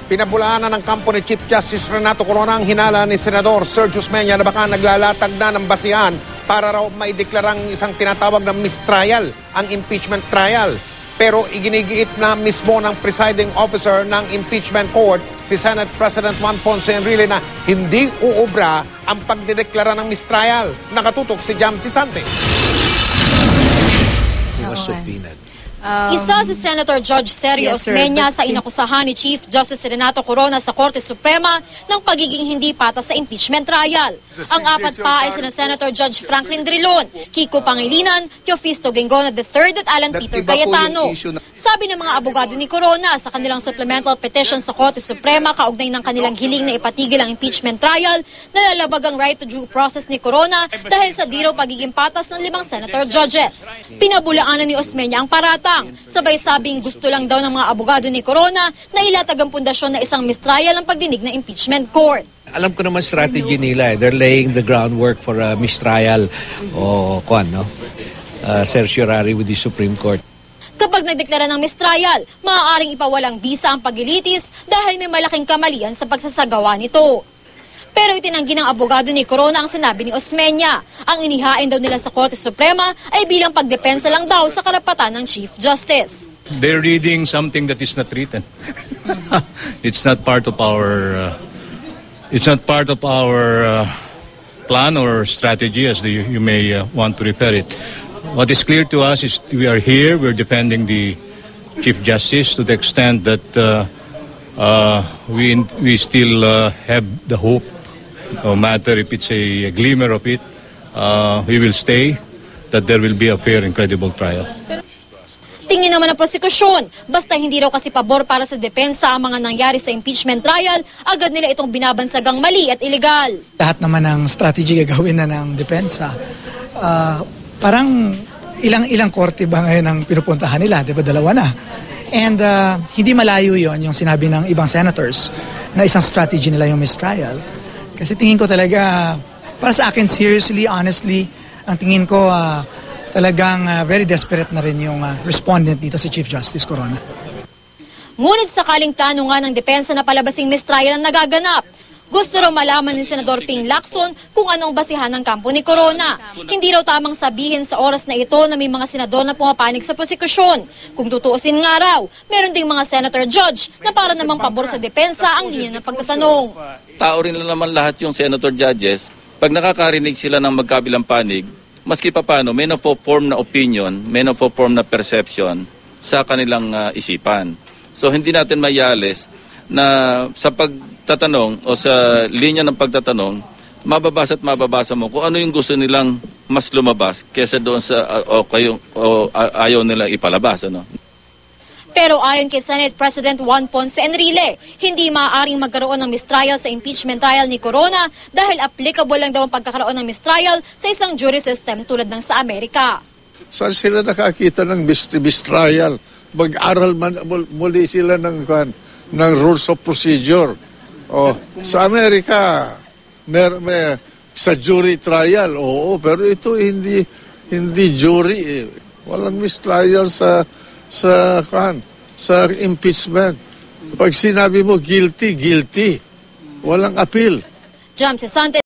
Pinabulaanan ng kampo ni Chief Justice Renato Corona ang hinala ni Senador Sergio Osmeña na baka naglalatag na ng basihan para raw maideklarang isang tinatawag na mistrial, ang impeachment trial. Pero iginigiit na mismo ng presiding officer ng impeachment court, si Senate President Juan Ponce Enrile, na hindi uubra ang pagdedeklara ng mistrial. Nakatutok si Jam Sisante. He was subpoenaed. Isa si Senator Judge Sergio Osmeña sa inakusahan ni Chief Justice Renato Corona sa Korte Suprema ng pagiging hindi patas sa impeachment trial. Ang apat pa ay sina Senator Judge Franklin Drilon, Kiko Pangilinan, Teofisto Gengona III at Alan Peter Cayetano. Sabi ng mga abogado ni Corona sa kanilang supplemental petition sa Korte Suprema kaugnay ng kanilang hiling na ipatigil ang impeachment trial, nalalabag ang right to due process ni Corona dahil sa di raw pagiging patas ng 5 senator judges. Pinabulaanan ni Osmeña ang paratang, sabay sabing gusto lang daw ng mga abogado ni Corona na ilatag ang pundasyon na isang mistrial ang pagdinig ng impeachment court. Alam ko naman strategy nila. They're laying the groundwork for a mistrial o certiorari with the Supreme Court. Kapag nagdeklara ng mistrial, maaaring ipawalang bisa ang pagilitis dahil may malaking kamalian sa pagsasagawa nito. Pero itinanggi ng abogado ni Corona ang sinabi ni Osmeña. Ang inihain daw nila sa Korte Suprema ay bilang pagdepensa lang daw sa karapatan ng Chief Justice. They're reading something that is not written. It's not part of our plan or strategy, as you may want to refer it. What is clear to us is we are here, we're defending the Chief Justice to the extent that we still have the hope, no matter if it's a glimmer of it, we will stay, that there will be a fair and credible trial. Tingin naman ng prosekusyon, basta hindi raw kasi pabor para sa depensa ang mga nangyari sa impeachment trial, agad nila itong binabansagang mali at iligal. Lahat naman ng strategy gagawin na ng depensa. Parang ilang korte ba ngayon ang pinupuntahan nila? Diba 2 na? And hindi malayo yon yung sinabi ng ibang senators na isang strategy nila yung mistrial. Kasi tingin ko talaga, para sa akin seriously, honestly, ang tingin ko talagang very desperate na rin yung respondent dito si Chief Justice Corona. Ngunit sakaling tanungan ng depensa na palabasing mistrial ang nagaganap, gusto raw malaman ni Senador Ping Lacson kung anong basihan ng kampo ni Corona. Hindi raw tamang sabihin sa oras na ito na may mga senador na pumapanig sa prosekusyon. Kung tutuusin nga raw, meron ding mga senator judge na para namang pabor sa depensa ang linya ng pagtatanong. Tao rin lang naman lahat yung senator judges. Pag nakakarinig sila ng magkabilang panig, maski pa paano, may napo-form na opinion, may napo-form na perception sa kanilang isipan. So hindi natin mayalis na sa pagtatanong o sa linya ng pagtatanong, mababasa mo kung ano yung gusto nilang mas lumabas kaysa doon sa ayaw nila ipalabas. Ano? Pero ayon kay Senate President Juan Ponce Enrile, hindi maaaring magkaroon ng mistrial sa impeachment trial ni Corona dahil applicable lang daw ang pagkakaroon ng mistrial sa isang jury system tulad ng sa Amerika. Saan sila nakakita ng mistrial? Mag-aral muli sila ng rules of procedure. Sa Amerika, may sa jury trial, pero ito hindi jury. Walang mistrial sa impeachment. Pag sinabi mo guilty, guilty. Walang appeal. Jam Sisante.